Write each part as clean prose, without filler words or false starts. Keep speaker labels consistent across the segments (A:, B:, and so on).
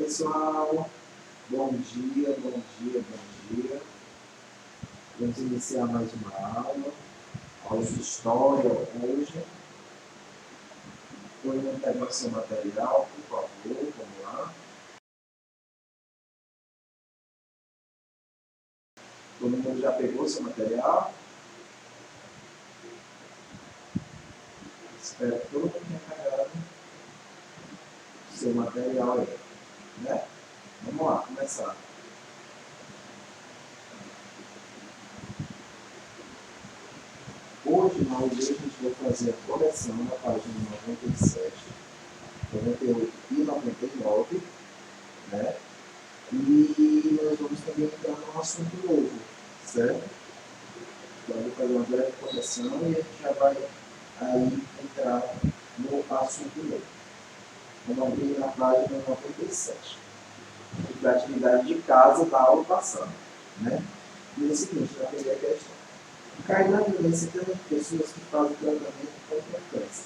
A: pessoal, bom dia, bom dia, bom dia. Vamos iniciar mais uma aula de História hoje. Todo mundo pegou seu material, por favor, vamos lá. Todo mundo já pegou seu material? Espero que todo mundo tenha pegado seu material aí, né? Vamos lá, começar. Hoje, na aula, a gente vai fazer a correção na página 97, 98 e 99, né? E nós vamos também entrar num assunto novo, certo? Então, eu vou fazer uma breve correção e a gente já vai aí entrar no assunto novo. Vamos abrir na página 97, da atividade de casa da aula passada, né? E é o seguinte, na primeira questão. Cai na violência também pessoas que fazem tratamento contra o câncer.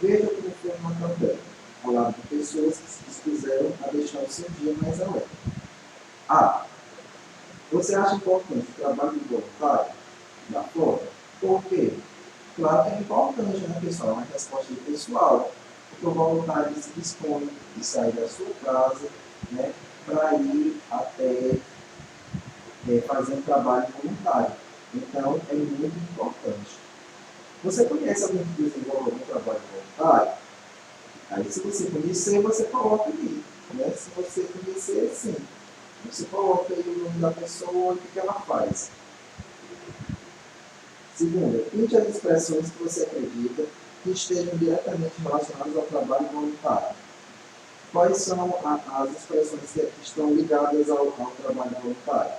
A: Veja como foi uma campanha, ao lado de pessoas que se dispuseram a deixar o seu dia mais alegre. A. Você acha importante o trabalho do voluntário da forma? Por quê? Claro que é importante, né, pessoal? É uma resposta pessoal. Porque o voluntário se dispõe de sair da sua casa, né, para ir até fazer um trabalho voluntário. Então, é muito importante. Você conhece alguém que desenvolve algum trabalho voluntário? Aí, se você conhecer, você coloca ali. Né? Se você conhecer, sim. Você coloca aí o nome da pessoa e o que ela faz. Segunda, pinte as expressões que você acredita que estejam diretamente relacionadas ao trabalho voluntário. Quais são as expressões que estão ligadas ao trabalho voluntário?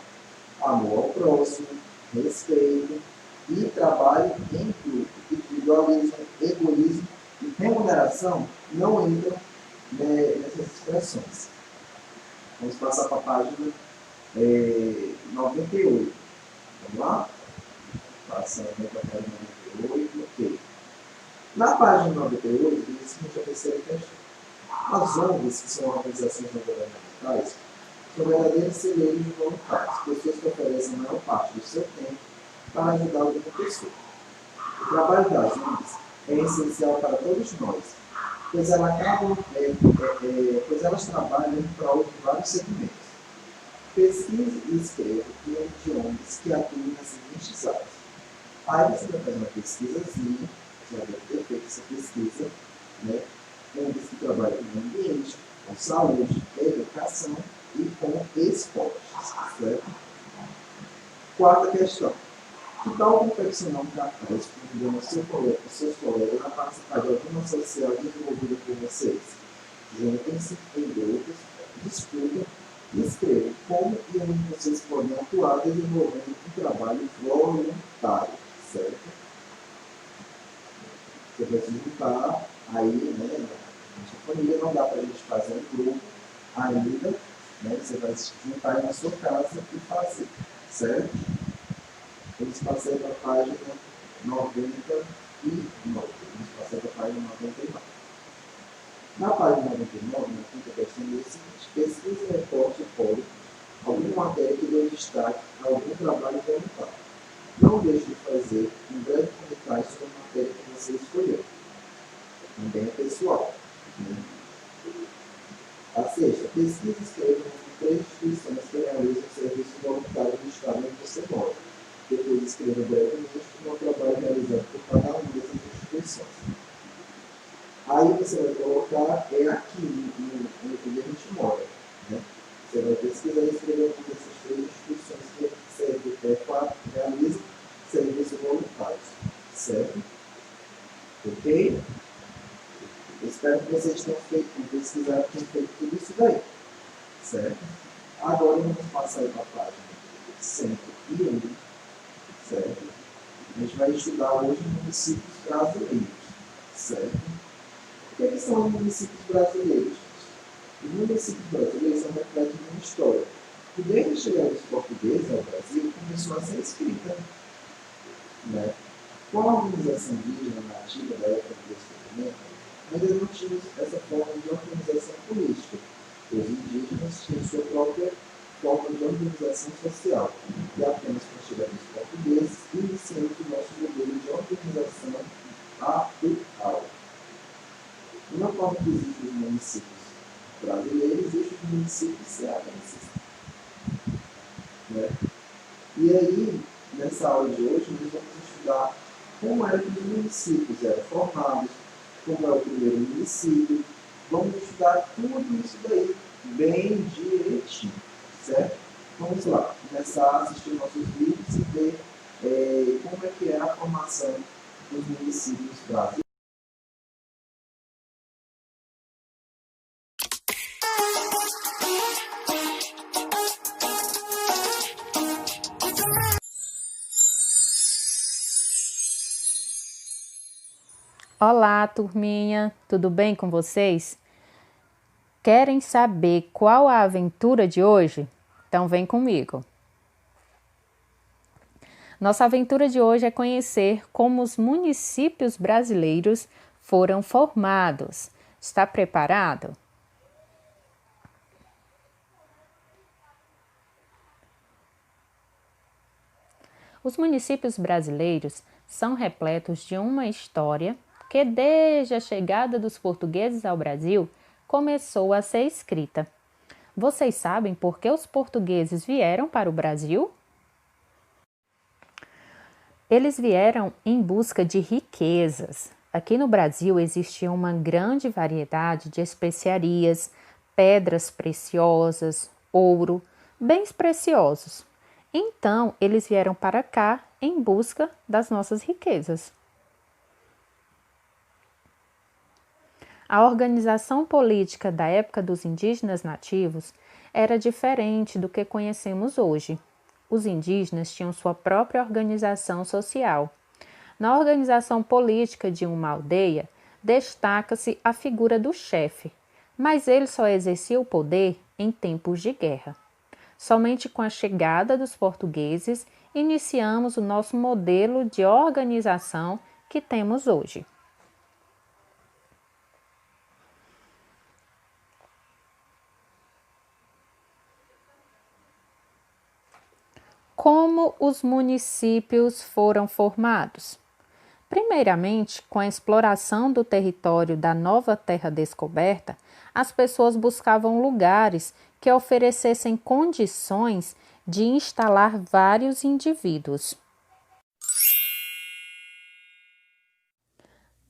A: Amor ao próximo, respeito e trabalho em grupo. Individualismo, egoísmo e remuneração não entram nessas expressões. Vamos passar para a página 98. Vamos lá? Passando para a página 98. Ok. Na página 98, diz o seguinte, a terceira questão. As ONGs, que são organizações não governamentais, são verdadeiros celeiros de voluntários, pessoas que oferecem a maior parte do seu tempo para ajudar alguma pessoa. O trabalho das ONGs é essencial para todos nós, pois elas trabalham em prol de vários segmentos. Pesquise e escreva o nome de ONGs que atuam nas seguintes áreas. Aí você vai fazer uma pesquisazinha, já deve ter feito essa pesquisa, né? ONGs que trabalham com o ambiente, com saúde, educação e com esportes, certo? Quarta questão. Que tal confeccionar um cartaz convidando seus colegas a participar de alguma social desenvolvida por vocês? Juntem-se em grupos, discutam e escrevam como e onde vocês podem atuar desenvolvendo um trabalho voluntário, certo? Você vai se juntar aí, né, na sua família, não dá para a gente fazer um grupo ainda, né, você vai se juntar aí na sua casa e fazer, certo? Vamos passar para a página 99. Vamos passar para a página 99. Na página 99, na quinta questão, diz o seguinte: pesquisa e reporte pode alguma matéria que dê destaque a algum trabalho voluntário. Não deixe de fazer um breve comentário sobre a matéria que você escolheu. Também é pessoal. Né? A sexta, pesquisa e escreva três instituições que realizam o serviço voluntário do estado onde você mora. Depois escreva brevemente como o trabalho realizado por cada uma dessas instituições. Aí você vai colocar aqui no que a gente mora. Né? Você vai pesquisar e escrever uma dessas três instituições que realizam serviços voluntários. Certo? Ok? Eu espero que vocês tenham pesquisado e tenham feito tudo isso daí. Certo? Agora vamos passar para a página 101. Certo? A gente vai estudar hoje municípios brasileiros. Certo? O que são os municípios brasileiros? Os municípios brasileiros são repletos de uma história. E desde a chegada dos portugueses ao Brasil, começou a ser escrita. Né? Com a organização indígena nativa da época do descobrimento, ainda não tínhamos essa forma de organização política. Os indígenas tinham sua própria forma de organização social. E apenas quando chegamos os portugueses, iniciamos o nosso modelo de organização atual. Uma forma que existem os municípios brasileiros, existem os municípios cearenses. Né? E aí, nessa aula de hoje, nós vamos estudar como é que os municípios eram formados, como é o primeiro município. Vamos estudar tudo isso daí bem direitinho, certo? Vamos lá, começar a assistir nossos vídeos e ver como é que é a formação dos municípios brasileiros.
B: Olá, turminha, tudo bem com vocês? Querem saber qual a aventura de hoje? Então vem comigo. Nossa aventura de hoje é conhecer como os municípios brasileiros foram formados. Está preparado? Os municípios brasileiros são repletos de uma história que, desde a chegada dos portugueses ao Brasil, começou a ser escrita. Vocês sabem por que os portugueses vieram para o Brasil? Eles vieram em busca de riquezas. Aqui no Brasil existia uma grande variedade de especiarias, pedras preciosas, ouro, bens preciosos. Então, eles vieram para cá em busca das nossas riquezas. A organização política da época dos indígenas nativos era diferente do que conhecemos hoje. Os indígenas tinham sua própria organização social. Na organização política de uma aldeia, destaca-se a figura do chefe, mas ele só exercia o poder em tempos de guerra. Somente com a chegada dos portugueses, iniciamos o nosso modelo de organização que temos hoje. Como os municípios foram formados? Primeiramente, com a exploração do território da nova terra descoberta, as pessoas buscavam lugares que oferecessem condições de instalar vários indivíduos.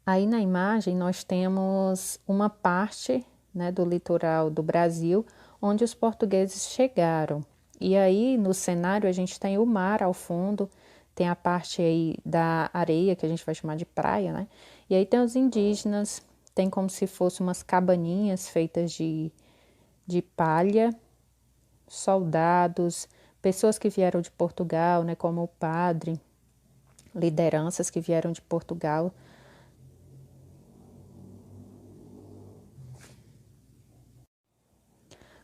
B: Aí na imagem nós temos uma parte, do litoral do Brasil onde os portugueses chegaram. E aí no cenário a gente tem o mar ao fundo, tem a parte aí da areia que a gente vai chamar de praia, né? E aí tem os indígenas, tem como se fossem umas cabaninhas feitas de palha, soldados, pessoas que vieram de Portugal, né? Como o padre, lideranças que vieram de Portugal.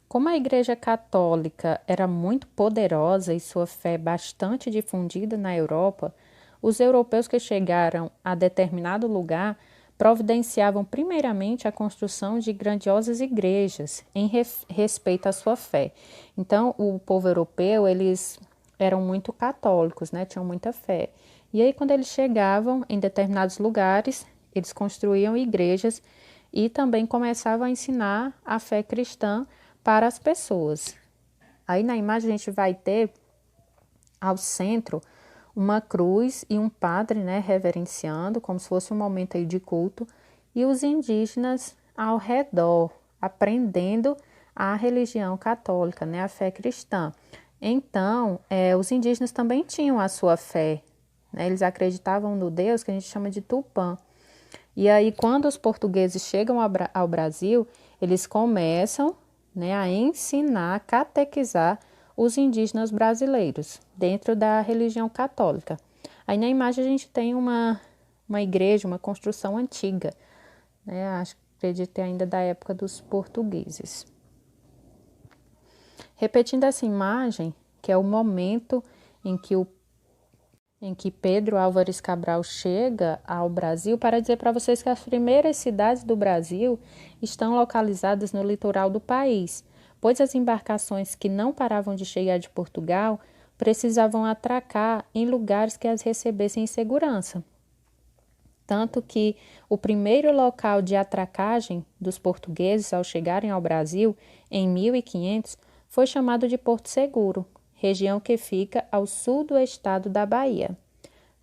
B: Como a Igreja Católica era muito poderosa e sua fé bastante difundida na Europa, os europeus que chegaram a determinado lugar providenciavam primeiramente a construção de grandiosas igrejas em respeito à sua fé. Então, o povo europeu, eles eram muito católicos, tinham muita fé. E aí, quando eles chegavam em determinados lugares, eles construíam igrejas e também começavam a ensinar a fé cristã para as pessoas. Aí na imagem a gente vai ter ao centro uma cruz e um padre, reverenciando, como se fosse um momento aí de culto, e os indígenas ao redor, aprendendo a religião católica, a fé cristã. Então, os indígenas também tinham a sua fé, eles acreditavam no Deus que a gente chama de Tupã. E aí, quando os portugueses chegam ao Brasil, eles começam a ensinar, a catequizar os indígenas brasileiros dentro da religião católica. Aí na imagem a gente tem uma igreja, uma construção antiga, acredito ainda da época dos portugueses. Repetindo essa imagem, que é o momento em que em que Pedro Álvares Cabral chega ao Brasil para dizer para vocês que as primeiras cidades do Brasil estão localizadas no litoral do país, pois as embarcações que não paravam de chegar de Portugal precisavam atracar em lugares que as recebessem em segurança. Tanto que o primeiro local de atracagem dos portugueses ao chegarem ao Brasil, em 1500, foi chamado de Porto Seguro, região que fica ao sul do estado da Bahia.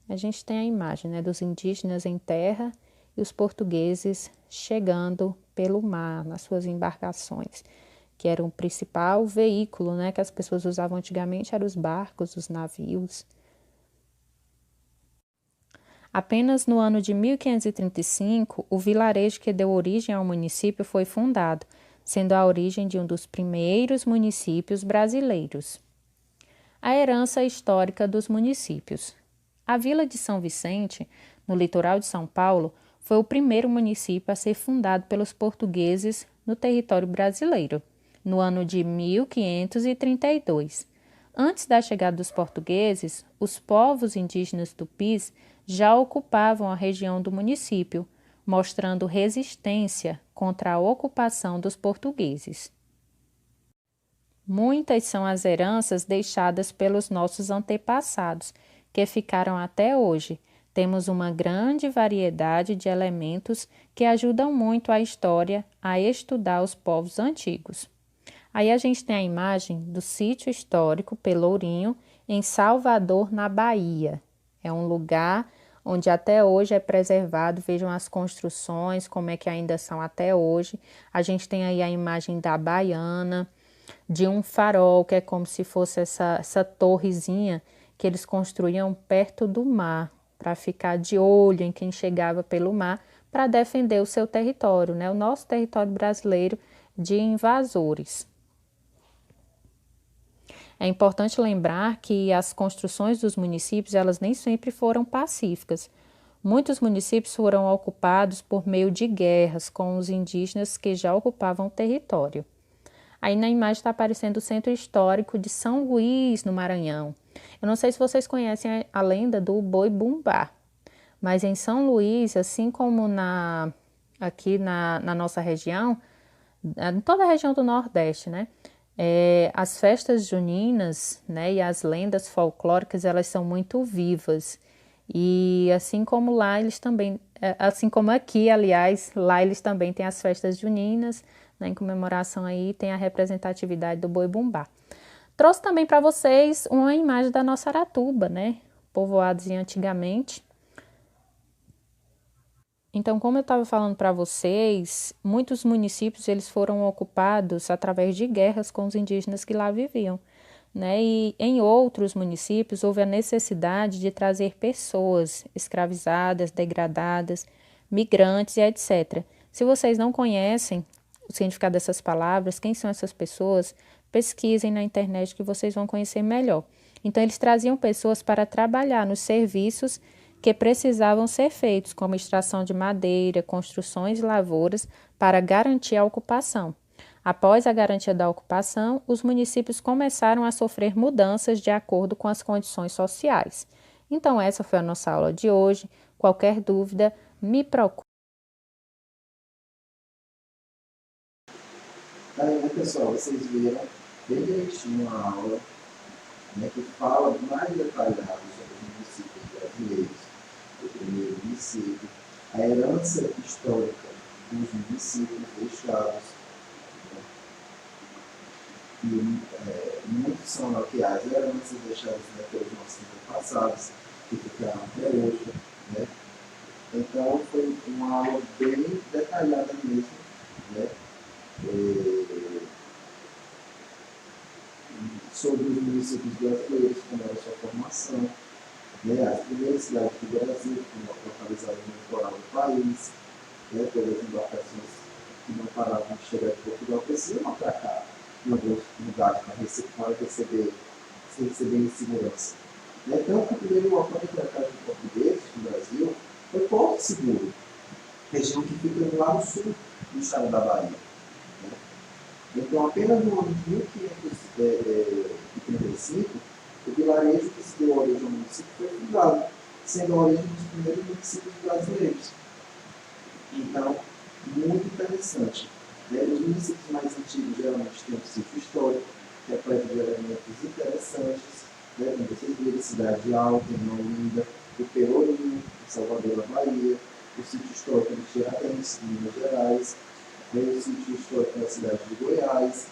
B: A gente tem a imagem, né, dos indígenas em terra e os portugueses chegando pelo mar nas suas embarcações, que era o principal veículo, né, que as pessoas usavam antigamente, eram os barcos, os navios. Apenas no ano de 1535, o vilarejo que deu origem ao município foi fundado, sendo a origem de um dos primeiros municípios brasileiros. A herança histórica dos municípios. A vila de São Vicente, no litoral de São Paulo, foi o primeiro município a ser fundado pelos portugueses no território brasileiro, no ano de 1532. Antes da chegada dos portugueses, os povos indígenas tupis já ocupavam a região do município, mostrando resistência contra a ocupação dos portugueses. Muitas são as heranças deixadas pelos nossos antepassados, que ficaram até hoje. Temos uma grande variedade de elementos que ajudam muito a história a estudar os povos antigos. Aí a gente tem a imagem do sítio histórico Pelourinho, em Salvador, na Bahia. É um lugar onde até hoje é preservado, vejam as construções, como é que ainda são até hoje. A gente tem aí a imagem da baiana, de um farol, que é como se fosse essa torrezinha que eles construíam perto do mar, para ficar de olho em quem chegava pelo mar, para defender o seu território, né? O nosso território brasileiro de invasores. É importante lembrar que as construções dos municípios, elas nem sempre foram pacíficas. Muitos municípios foram ocupados por meio de guerras com os indígenas que já ocupavam o território. Aí na imagem está aparecendo o Centro Histórico de São Luís, no Maranhão. Eu não sei se vocês conhecem a lenda do Boi-Bumbá, mas em São Luís, assim como aqui na nossa região, em toda a região do Nordeste, né? As festas juninas, né, e as lendas folclóricas, elas são muito vivas. E assim como lá, eles também, assim como aqui, aliás, lá eles também têm as festas juninas, né, em comemoração aí tem a representatividade do Boi-Bumbá. Trouxe também para vocês uma imagem da nossa Aratuba, né, povoados antigamente. Então, como eu estava falando para vocês, muitos municípios eles foram ocupados através de guerras com os indígenas que lá viviam, né? E em outros municípios houve a necessidade de trazer pessoas escravizadas, degradadas, migrantes e etc. Se vocês não conhecem o significado dessas palavras, quem são essas pessoas, pesquisem na internet que vocês vão conhecer melhor. Então, eles traziam pessoas para trabalhar nos serviços que precisavam ser feitos, como extração de madeira, construções e lavouras, para garantir a ocupação. Após a garantia da ocupação, os municípios começaram a sofrer mudanças de acordo com as condições sociais. Então, essa foi a nossa aula de hoje. Qualquer dúvida, me procure.
A: Aí, né, pessoal, vocês viram bem direitinho a aula, né, que fala mais detalhado sobre os municípios brasileiros, o primeiro município, a herança histórica dos municípios deixados, né, e muitos são aqui as heranças deixadas, né, pelos nossos antepassados, que ficaram até hoje, né. Então, foi uma aula bem detalhada mesmo, né, sobre os municípios brasileiros, como era a sua formação, né, as primeiras cidades do Brasil, localizadas no litoral do país, né, pelas embarcações que não paravam de chegar de Portugal, precisam atracar em alguns lugares para receber em segurança. Então, o primeiro local de atracagem de portugueses no Brasil foi Porto Seguro, região que fica lá no sul do estado da Bahia. Então, apenas no ano de 1535, O vilarejo que se deu origem ao município foi fundado, sendo a origem dos primeiros municípios brasileiros. Então, muito interessante. Os municípios mais antigos geralmente têm um sítio histórico, repleto de elementos interessantes, como vocês viram, Cidade Alta, em Olinda, o Pelourinho, em Salvador, na Bahia, o sítio histórico de Tiradentes, em Minas Gerais, o sítio histórico da cidade de Goiás.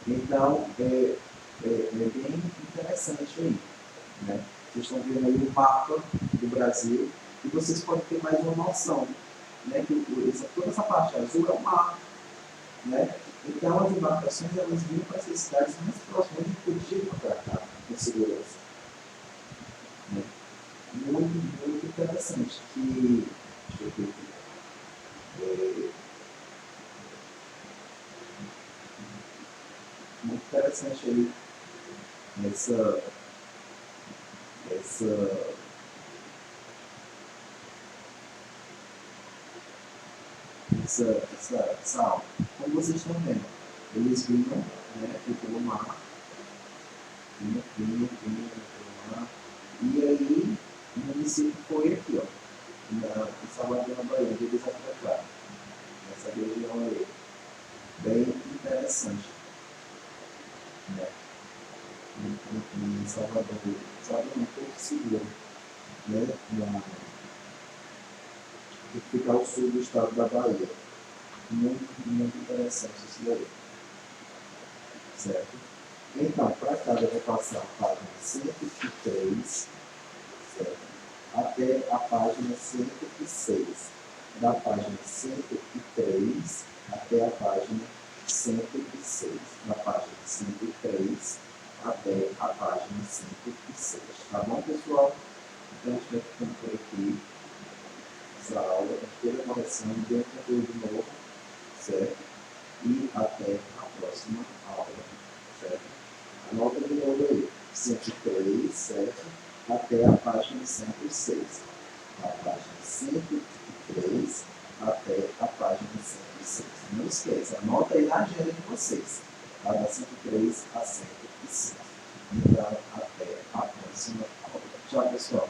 A: Então, é bem interessante aí. Né? Vocês estão vendo aí o mapa do Brasil e vocês podem ter mais uma noção, né? Que toda essa parte azul é o mar. Né? Então, as embarcações elas vinham para essas cidades mais próximas de Curitiba para cá, com segurança. Né? Muito interessante. Deixa eu ver aqui. Muito interessante aí essa aula. Como vocês estão vendo, eles vinham, né, pelo mar, vinham pelo mar, e aí o município foi aqui, ó, em Salvador, na Bahia, eles atracaram, essa região aí, bem interessante, né, em Salvador, um pouco seguro, né, que fica ao sul do estado da Bahia. Muito interessante isso daí. Certo? Então, para cá eu vou passar a página 103, certo? Até a página 106. Da página 103 até a página 106. Da página 103 até a página 106. Tá bom, pessoal? Então, a gente vai ficando por aqui. Essa aula, toda a correção, deu um conteúdo novo, certo? E até a próxima aula, certo? Anota de novo aí, 103, certo? Até a página 106. A página 103 até a página 106. Não esqueça, anota aí na agenda de vocês, tá? Da 103 a 106. Então, até a próxima aula. Tchau, pessoal.